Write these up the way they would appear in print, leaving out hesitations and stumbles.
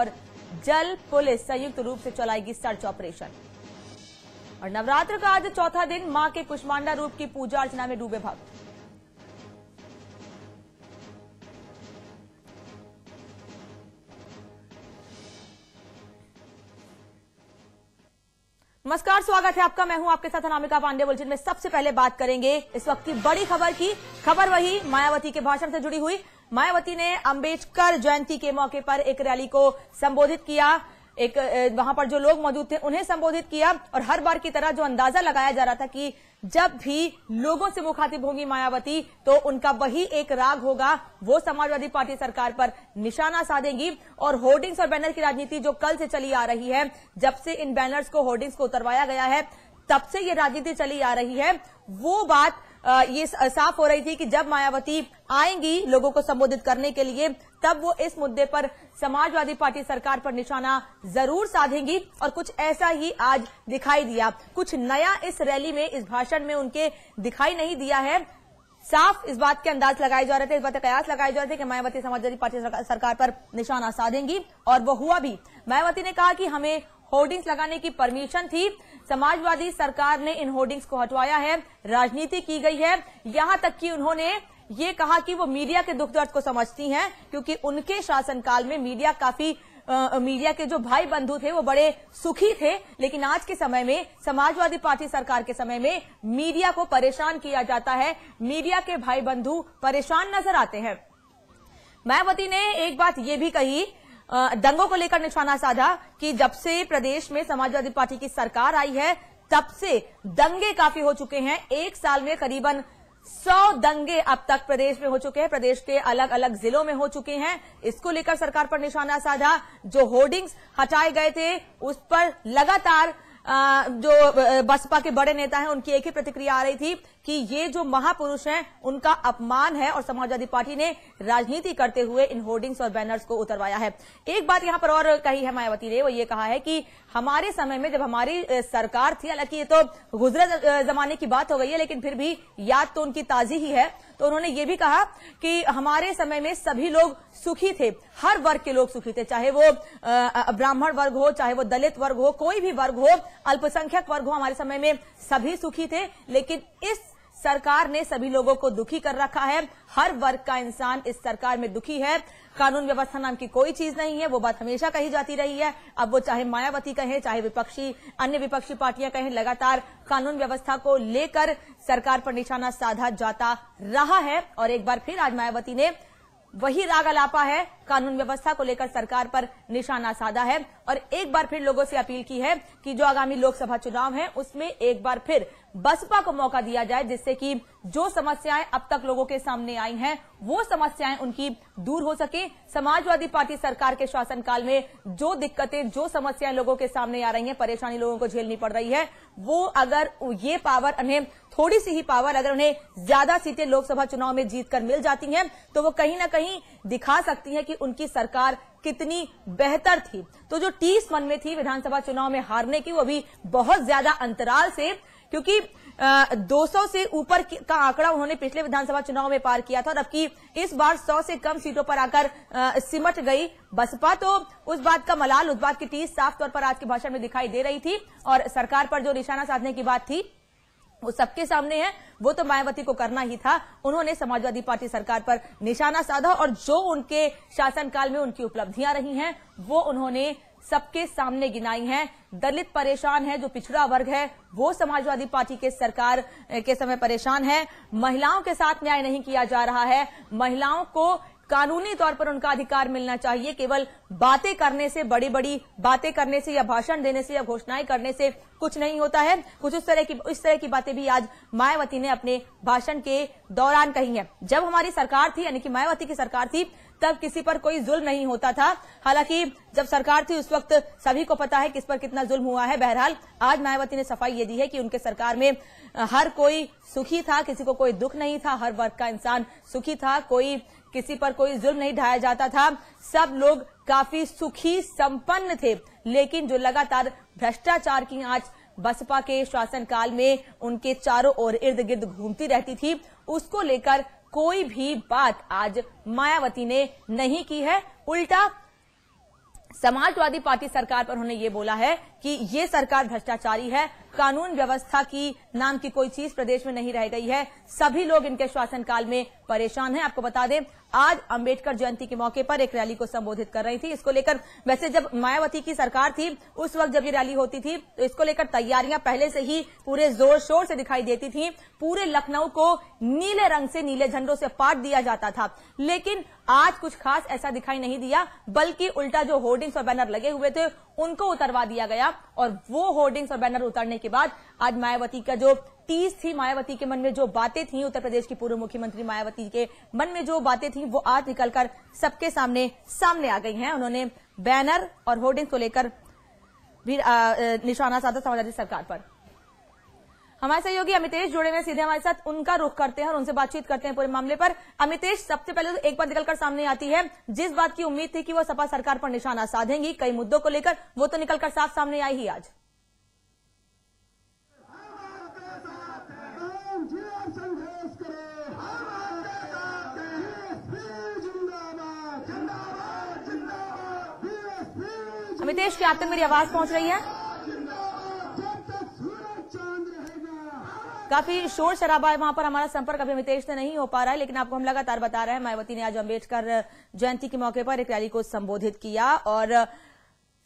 और जल पुलिस संयुक्त रूप से चलाएगी सर्च ऑपरेशन। और नवरात्र का आज चौथा दिन, मां के कुष्मांडा रूप की पूजा अर्चना में डूबे भक्त। नमस्कार, स्वागत है आपका। मैं हूं आपके साथ अनामिका पांडे। बुलेटिन में सबसे पहले बात करेंगे इस वक्त की बड़ी खबर की। खबर वही मायावती के भाषण से जुड़ी हुई। मायावती ने अंबेडकर जयंती के मौके पर एक रैली को संबोधित किया। वहां पर जो लोग मौजूद थे उन्हें संबोधित किया और हर बार की तरह जो अंदाजा लगाया जा रहा था कि जब भी लोगों से मुखातिब होंगी मायावती तो उनका वही एक राग होगा, वो समाजवादी पार्टी सरकार पर निशाना साधेंगी। और होर्डिंग्स और बैनर की राजनीति जो कल से चली आ रही है, जब से इन बैनर्स को, होर्डिंग्स को उतरवाया गया है, तब से ये राजनीति चली आ रही है। वो बात ये साफ हो रही थी कि जब मायावती आएंगी लोगों को संबोधित करने के लिए, तब वो इस मुद्दे पर समाजवादी पार्टी सरकार पर निशाना जरूर साधेंगी। और कुछ ऐसा ही आज दिखाई दिया। कुछ नया इस रैली में, इस भाषण में उनके दिखाई नहीं दिया है। साफ इस बात के अंदाज लगाए जा रहे थे, इस बात के कयास लगाए जा रहे थे कि मायावती समाजवादी पार्टी सरकार पर निशाना साधेंगी, और वो हुआ भी। मायावती ने कहा कि हमें होर्डिंग्स लगाने की परमिशन थी, समाजवादी सरकार ने इन होर्डिंग्स को हटवाया है, राजनीति की गई है। यहां तक कि उन्होंने ये कहा कि वो मीडिया के दुख दर्द को समझती हैं, क्योंकि उनके शासनकाल में मीडिया के जो भाई बंधु थे वो बड़े सुखी थे, लेकिन आज के समय में, समाजवादी पार्टी सरकार के समय में मीडिया को परेशान किया जाता है, मीडिया के भाई बंधु परेशान नजर आते हैं। मायावती ने एक बात ये भी कही, दंगों को लेकर निशाना साधा कि जब से प्रदेश में समाजवादी पार्टी की सरकार आई है तब से दंगे काफी हो चुके हैं। एक साल में करीबन 100 दंगे अब तक प्रदेश में हो चुके हैं, प्रदेश के अलग अलग जिलों में हो चुके हैं। इसको लेकर सरकार पर निशाना साधा। जो होर्डिंग्स हटाए गए थे उस पर लगातार जो बसपा के बड़े नेता हैं उनकी एक ही प्रतिक्रिया आ रही थी कि ये जो महापुरुष हैं उनका अपमान है, और समाजवादी पार्टी ने राजनीति करते हुए इन होर्डिंग्स और बैनर्स को उतरवाया है। एक बात यहां पर और कही है मायावती ने, वो ये कहा है कि हमारे समय में जब हमारी सरकार थी, हालांकि ये तो गुजरे जमाने की बात हो गई है, लेकिन फिर भी याद तो उनकी ताजी ही है, तो उन्होंने ये भी कहा कि हमारे समय में सभी लोग सुखी थे, हर वर्ग के लोग सुखी थे, चाहे वो ब्राह्मण वर्ग हो, चाहे वो दलित वर्ग हो, कोई भी वर्ग हो, अल्पसंख्यक वर्ग हो, हमारे समय में सभी सुखी थे। लेकिन इस सरकार ने सभी लोगों को दुखी कर रखा है। हर वर्ग का इंसान इस सरकार में दुखी है। कानून व्यवस्था नाम की कोई चीज नहीं है, वो बात हमेशा कही जाती रही है। अब वो चाहे मायावती कहें, चाहे अन्य विपक्षी पार्टियां कहें, लगातार कानून व्यवस्था को लेकर सरकार पर निशाना साधा जाता रहा है। और एक बार फिर आज मायावती ने वही राग अलापा है, कानून व्यवस्था को लेकर सरकार पर निशाना साधा है, और एक बार फिर लोगों से अपील की है कि जो आगामी लोकसभा चुनाव है उसमें एक बार फिर बसपा को मौका दिया जाए, जिससे कि जो समस्याएं अब तक लोगों के सामने आई हैं वो समस्याएं उनकी दूर हो सके। समाजवादी पार्टी सरकार के शासनकाल में जो दिक्कतें, जो समस्याएं लोगों के सामने आ रही हैं, परेशानी लोगों को झेलनी पड़ रही है, वो अगर ये पावर उन्हें, थोड़ी सी ही पावर, अगर उन्हें ज्यादा सीटें लोकसभा चुनाव में जीतकर मिल जाती हैं तो वो कहीं ना कहीं दिखा सकती है कि उनकी सरकार कितनी बेहतर थी। तो जो 30 मन में थी विधानसभा चुनाव में हारने की, वो भी बहुत ज्यादा अंतराल से, क्योंकि 200 से ऊपर का आंकड़ा उन्होंने पिछले विधानसभा चुनाव में पार किया था, और अब की इस बार 100 से कम सीटों पर आकर सिमट गई बसपा। तो उस बात का मलाल, उस बात की टीस साफ तौर पर आज के भाषण में दिखाई दे रही थी। और सरकार पर जो निशाना साधने की बात थी वो सबके सामने है, वो तो मायावती को करना ही था। उन्होंने समाजवादी पार्टी सरकार पर निशाना साधा, और जो उनके शासनकाल में उनकी उपलब्धियां रही हैं वो उन्होंने सबके सामने गिनाई हैं। दलित परेशान है, जो पिछड़ा वर्ग है वो समाजवादी पार्टी के सरकार के समय परेशान है। महिलाओं के साथ न्याय नहीं किया जा रहा है, महिलाओं को कानूनी तौर पर उनका अधिकार मिलना चाहिए। केवल बातें करने से, बड़ी बड़ी बातें करने से या भाषण देने से या घोषणाएं करने से कुछ नहीं होता है। कुछ इस तरह की बातें भी आज मायावती ने अपने भाषण के दौरान कही है। जब हमारी सरकार थी, यानी कि मायावती की सरकार थी, तब किसी पर कोई जुल्म नहीं होता था। हालांकि जब सरकार थी उस वक्त सभी को पता है किस पर कितना जुल्म हुआ है। बहरहाल आज मायावती ने सफाई ये दी है कि उनके सरकार में हर कोई सुखी था, किसी को कोई दुख नहीं था, हर वर्ग का इंसान सुखी था, किसी पर कोई जुल्म नहीं ढाया जाता था, सब लोग काफी सुखी संपन्न थे। लेकिन जो लगातार भ्रष्टाचार की आंच बसपा के शासनकाल में उनके चारों ओर इर्द गिर्द घूमती रहती थी, उसको लेकर कोई भी बात आज मायावती ने नहीं की है। उल्टा समाजवादी पार्टी सरकार पर उन्होंने ये बोला है कि ये सरकार भ्रष्टाचारी है, कानून व्यवस्था की नाम की कोई चीज प्रदेश में नहीं रह गई है, सभी लोग इनके शासनकाल में परेशान हैं। आपको बता दें, आज अंबेडकर जयंती के मौके पर एक रैली को संबोधित कर रही थी। इसको लेकर वैसे जब मायावती की सरकार थी उस वक्त जब ये रैली होती थी तो इसको लेकर तैयारियां पहले से ही पूरे जोर शोर से दिखाई देती थी। पूरे लखनऊ को नीले रंग से, नीले झंडों से पाट दिया जाता था, लेकिन आज कुछ खास ऐसा दिखाई नहीं दिया, बल्कि उल्टा जो होर्डिंग्स और बैनर लगे हुए थे उनको उतरवा दिया गया। और वो होर्डिंग्स और बैनर उतरने के बाद आज मायावती का जो टीस थी, मायावती के मन में जो बातें थी, उत्तर प्रदेश की पूर्व मुख्यमंत्री मायावती के मन में जो बातें थी वो आज निकलकर सबके सामने आ गई हैं। उन्होंने बैनर और होर्डिंग्स को लेकर भी निशाना साधा समाजवादी सरकार पर। हमारे सहयोगी अमितेश जुड़े हुए सीधे हमारे साथ, उनका रुख करते हैं और उनसे बातचीत करते हैं पूरे मामले पर। अमितेश, सबसे पहले तो एक बात निकलकर सामने आती है, जिस बात की उम्मीद थी कि वो सपा सरकार पर निशाना साधेंगी कई मुद्दों को लेकर, वो तो निकलकर साफ सामने आई ही आज। अमितेश, क्या आप तक मेरी आवाज पहुंच रही है? काफी शोर शराबा है वहां पर, हमारा संपर्क अभी अमितेश से नहीं हो पा रहा है, लेकिन आपको हम लगातार बता रहे हैं मायावती ने आज अंबेडकर जयंती के मौके पर एक रैली को संबोधित किया और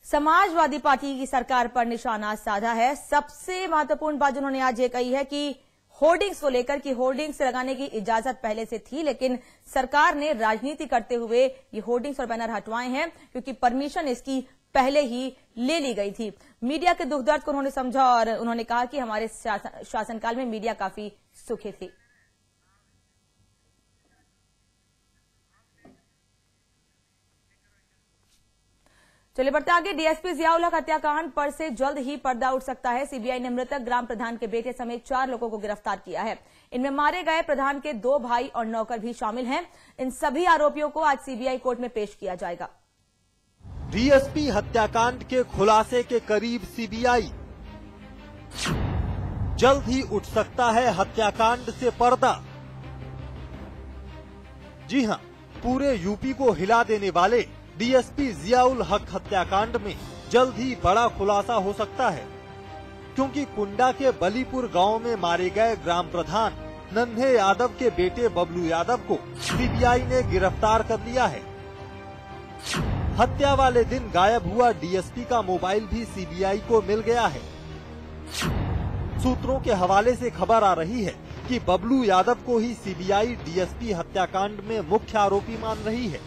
समाजवादी पार्टी की सरकार पर निशाना साधा है। सबसे महत्वपूर्ण बात उन्होंने आज ये कही है कि होर्डिंग्स को लेकर कि होर्डिंग्स लगाने की इजाजत पहले से थी, लेकिन सरकार ने राजनीति करते हुए ये होर्डिंग्स और बैनर हटवाए हैं क्योंकि परमिशन इसकी पहले ही ले ली गई थी। मीडिया के दुख दर्द को उन्होंने समझा और उन्होंने कहा कि हमारे शासनकाल में मीडिया काफी सुखी थी। चलिए बढ़ते आगे। डीएसपी जियाउल हक हत्याकांड पर से जल्द ही पर्दा उठ सकता है। सीबीआई ने मृतक ग्राम प्रधान के बेटे समेत 4 लोगों को गिरफ्तार किया है। इनमें मारे गए प्रधान के 2 भाई और नौकर भी शामिल हैं। इन सभी आरोपियों को आज सीबीआई कोर्ट में पेश किया जाएगा। डीएसपी हत्याकांड के खुलासे के करीब सीबीआई, जल्द ही उठ सकता है हत्याकांड से पर्दा। जी हां, पूरे यूपी को हिला देने वाले डीएसपी जियाउल हक हत्याकांड में जल्द ही बड़ा खुलासा हो सकता है, क्योंकि कुंडा के बलीपुर गांव में मारे गए ग्राम प्रधान नन्हे यादव के बेटे बबलू यादव को सीबीआई ने गिरफ्तार कर लिया है। हत्या वाले दिन गायब हुआ डीएसपी का मोबाइल भी सीबीआई को मिल गया है। सूत्रों के हवाले से खबर आ रही है कि बबलू यादव को ही सीबीआई डीएसपी हत्याकांड में मुख्य आरोपी मान रही है।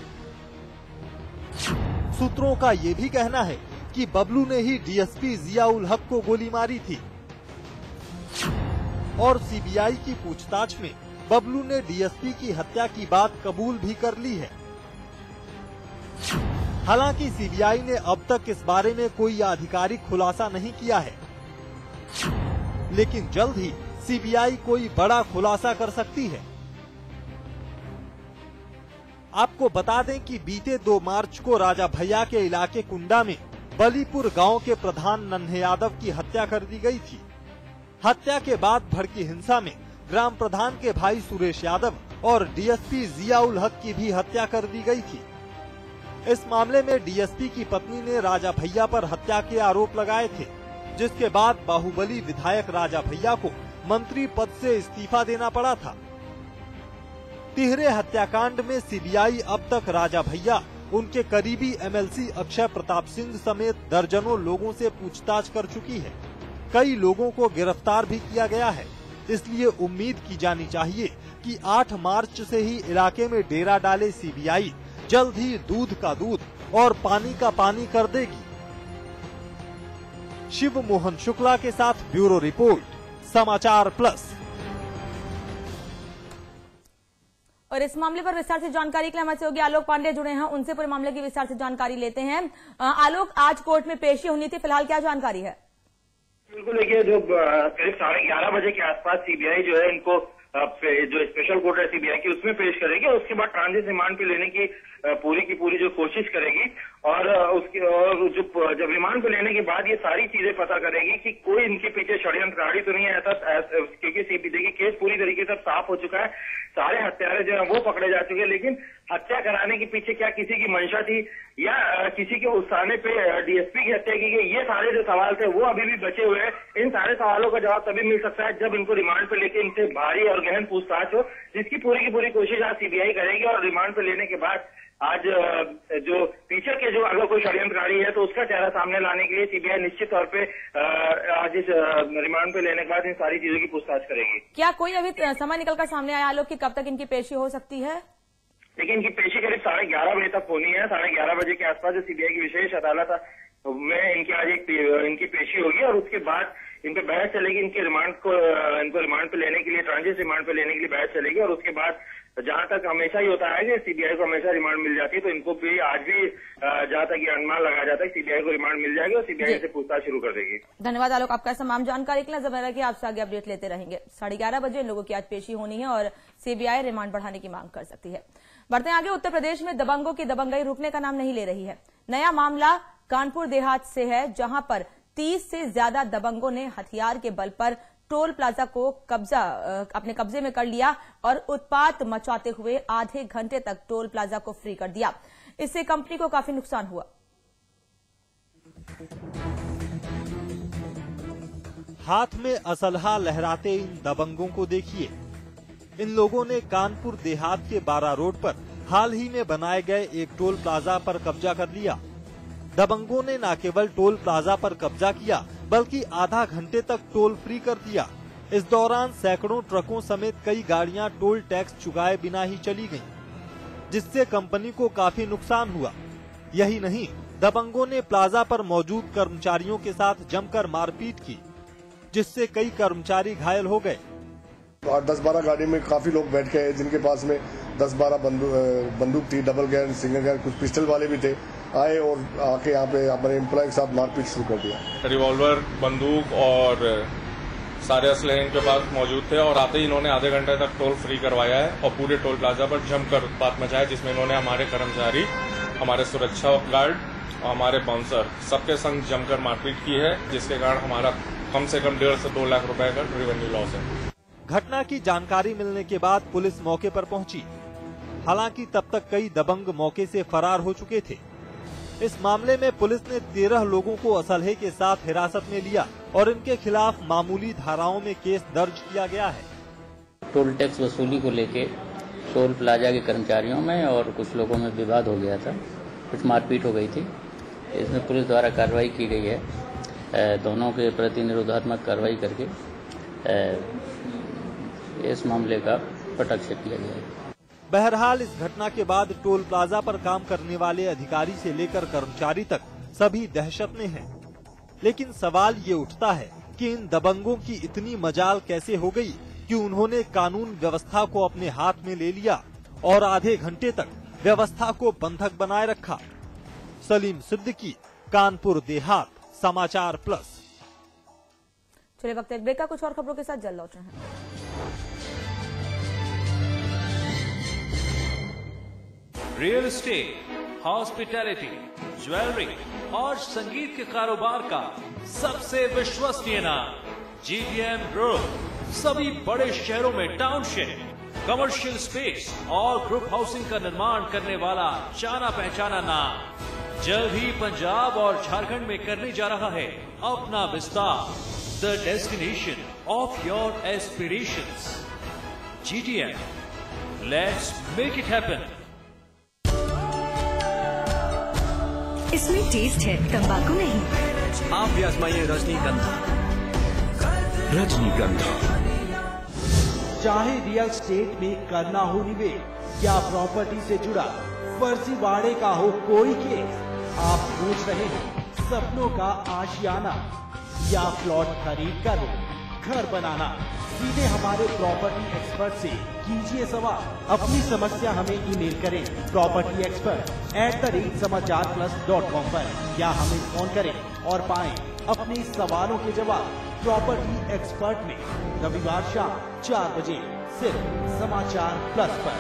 सूत्रों का ये भी कहना है कि बबलू ने ही डीएसपी जियाउल हक को गोली मारी थी और सीबीआई की पूछताछ में बबलू ने डीएसपी की हत्या की बात कबूल भी कर ली है। हालांकि सीबीआई ने अब तक इस बारे में कोई आधिकारिक खुलासा नहीं किया है, लेकिन जल्द ही सीबीआई कोई बड़ा खुलासा कर सकती है। आपको बता दें कि बीते 2 मार्च को राजा भैया के इलाके कुंडा में बलीपुर गांव के प्रधान नन्हे यादव की हत्या कर दी गई थी। हत्या के बाद भड़की हिंसा में ग्राम प्रधान के भाई सुरेश यादव और डीएसपी जियाउल हक की भी हत्या कर दी गई थी। इस मामले में डीएसपी की पत्नी ने राजा भैया पर हत्या के आरोप लगाए थे, जिसके बाद बाहुबली विधायक राजा भैया को मंत्री पद से इस्तीफा देना पड़ा था। तिहरे हत्याकांड में सीबीआई अब तक राजा भैया, उनके करीबी एमएलसी अक्षय प्रताप सिंह समेत दर्जनों लोगों से पूछताछ कर चुकी है। कई लोगों को गिरफ्तार भी किया गया है। इसलिए उम्मीद की जानी चाहिए कि 8 मार्च से ही इलाके में डेरा डाले सीबीआई जल्द ही दूध का दूध और पानी का पानी कर देगी। शिव मोहन शुक्ला के साथ ब्यूरो रिपोर्ट, समाचार प्लस। और इस मामले पर विस्तार से जानकारी के लिए हमारे सहयोगी आलोक पांडे जुड़े हैं, उनसे पूरे मामले की विस्तार से जानकारी लेते हैं। आलोक, आज कोर्ट में पेशी होनी थी, फिलहाल क्या जानकारी है? बिल्कुल, देखिए जो करीब 11:30 बजे के आसपास सीबीआई जो है इनको जो स्पेशल कोर्ट है सीबीआई की उसमें पेश करेगी और उसके बाद ट्रांजिट रिमांड पे लेने की पूरी जो कोशिश करेगी। और जब रिमांड पे लेने के बाद ये सारी चीजें पता करेगी कि कोई इनके पीछे षड्यंत्रकारी तो नहीं है ऐसा, क्योंकि सीबीआई की केस पूरी तरीके से साफ हो चुका है, सारे हत्यारे जो है वो पकड़े जा चुके हैं, लेकिन हत्या कराने के पीछे क्या किसी की मंशा थी या किसी के उकसाने पे डीएसपी की हत्या की गई, ये सारे जो सवाल थे वो अभी भी बचे हुए हैं। इन सारे सवालों का जवाब तभी मिल सकता है जब इनको रिमांड पे लेके इनसे भारी और गहन पूछताछ हो, जिसकी पूरी की पूरी कोशिश आज सीबीआई करेगी। और रिमांड पे लेने के बाद आज जो पीछे के जो अगर कोई षड्यंत्रकारी है तो उसका चेहरा सामने लाने के लिए सीबीआई निश्चित तौर पे आज इस रिमांड पे लेने के बाद इन सारी चीजों की पूछताछ करेगी। क्या कोई अभी समय निकलकर सामने आया आलोक कि कब तक इनकी पेशी हो सकती है? लेकिन इनकी पेशी करीब 11:30 बजे तक होनी है। 11:30 बजे के आसपास जो सीबीआई की विशेष अदालत में इनकी आज इनकी पेशी होगी और उसके बाद इन पे बहस चलेगी। इनको रिमांड पे लेने के लिए, ट्रांजिट रिमांड पे लेने के लिए बहस चलेगी और उसके बाद जहां तक हमेशा ही होता है कि सीबीआई को हमेशा रिमांड मिल जाती है, तो इनको भी आज भी जहां तक ये अनुमान लगाया जाता है सीबीआई को रिमांड मिल जाएगी और सीबीआई से पूछताछ शुरू कर देगी। धन्यवाद आलोक, आपका तमाम जानकारी के लिए जबरदस्त कि आपसे आगे अपडेट लेते रहेंगे। 11:30 बजे इन लोगों की आज पेशी होनी है और सीबीआई रिमांड बढ़ाने की मांग कर सकती है। बढ़ते आगे, उत्तर प्रदेश में दबंगों की दबंगई रुकने का नाम नहीं ले रही है। नया मामला कानपुर देहात से है, जहां पर 30 से ज्यादा दबंगों ने हथियार के बल पर टोल प्लाजा को अपने कब्जे में कर लिया और उत्पात मचाते हुए आधे घंटे तक टोल प्लाजा को फ्री कर दिया। इससे कंपनी को काफी नुकसान हुआ। हाथ में असलहा लहराते इन दबंगों को देखिए। इन लोगों ने कानपुर देहात के 12 रोड पर हाल ही में बनाए गए एक टोल प्लाजा पर कब्जा कर लिया। दबंगों ने न केवल टोल प्लाजा पर कब्जा किया बल्कि आधा घंटे तक टोल फ्री कर दिया। इस दौरान सैकड़ों ट्रकों समेत कई गाड़ियां टोल टैक्स चुकाए बिना ही चली गईं, जिससे कंपनी को काफी नुकसान हुआ। यही नहीं, दबंगों ने प्लाजा पर मौजूद कर्मचारियों के साथ जमकर मारपीट की, जिससे कई कर्मचारी घायल हो गए। 10-12 गाड़ी में काफी लोग बैठ गए, जिनके पास में 10-12 बंदूक थी, डबल गैर, सिंगल गैर, कुछ पिस्टल वाले भी थे, आए और आके यहाँ पे हमारे एम्प्लॉय के साथ मारपीट शुरू कर दिया। रिवॉल्वर, बंदूक और सारे असलहे इनके पास मौजूद थे और आते ही इन्होंने आधे घंटे तक टोल फ्री करवाया है और पूरे टोल प्लाजा पर जमकर उत्पात मचाया, जिसमें इन्होंने हमारे कर्मचारी, हमारे सुरक्षा गार्ड और हमारे बाउंसर सबके संग जमकर मारपीट की है, जिसके कारण हमारा कम से कम 1.5 से 2 लाख रुपए का रेवेन्यू लॉस है। घटना की जानकारी मिलने के बाद पुलिस मौके पर पहुंची। हालांकि तब तक कई दबंग मौके से फरार हो चुके थे। इस मामले में पुलिस ने 13 लोगों को असलहे के साथ हिरासत में लिया और इनके खिलाफ मामूली धाराओं में केस दर्ज किया गया है। टोल टैक्स वसूली को लेके टोल प्लाजा के कर्मचारियों में और कुछ लोगों में विवाद हो गया था, कुछ मारपीट हो गई थी। इसमें पुलिस द्वारा कार्रवाई की गई है। दोनों के प्रति निरोधात्मक कार्रवाई करके इस मामले का पटाक्ष किया गया है। बहरहाल इस घटना के बाद टोल प्लाजा पर काम करने वाले अधिकारी से लेकर कर्मचारी तक सभी दहशत में हैं। लेकिन सवाल ये उठता है कि इन दबंगों की इतनी मजाल कैसे हो गई कि उन्होंने कानून व्यवस्था को अपने हाथ में ले लिया और आधे घंटे तक व्यवस्था को बंधक बनाए रखा। सलीम सिद्दीकी, कानपुर देहात, समाचार प्लस। चलिए वक्त एक ब्रेक का, कुछ और खबरों के साथ जल्द लौट रहे हैं। रियल एस्टेट, हॉस्पिटैलिटी, ज्वेलरी और संगीत के कारोबार का सबसे विश्वसनीय नाम GTM ग्रुप। सभी बड़े शहरों में टाउनशिप, कमर्शियल स्पेस और ग्रुप हाउसिंग का निर्माण करने वाला जाना पहचाना नाम। जल्द ही पंजाब और झारखंड में करने जा रहा है अपना विस्तार। The destination of your aspirations, GTM, let's make it happen. इसमें टेस्ट है, तंबाकू नहीं। आप भी आजमाइए रजनीगंधा। रजनीगंधा। चाहे रियल स्टेट में करना हो निवेश या प्रॉपर्टी से जुड़ा फर्जीवाड़े का हो कोई केस, आप पूछ रहे हैं सपनों का आशियाना या प्लॉट खरीद कर घर बनाना, सीधे हमारे प्रॉपर्टी एक्सपर्ट से कीजिए सवाल। अपनी समस्या हमें ईमेल करें propertyexpert@समाचारplus.com पर या हमें फोन करें और पाएं अपने सवालों के जवाब प्रॉपर्टी एक्सपर्ट में रविवार शाम 4 बजे सिर्फ समाचार प्लस पर।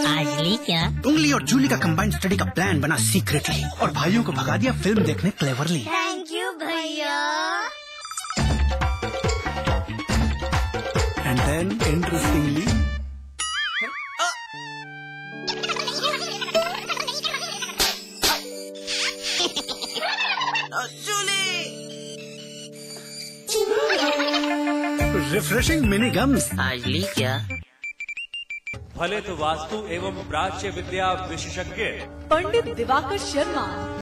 आज ली क्या? उंगली और जूली का कंबाइंड स्टडी का प्लान बना सीक्रेटली और भाइयों को भगा दिया फिल्म देखने क्लेवरली। थैंक यू भैया। And then interestingly refreshing mini gums. आज ली क्या? फलित वास्तु एवं प्राच्य विद्या विशेषज्ञ पंडित दिवाकर शर्मा।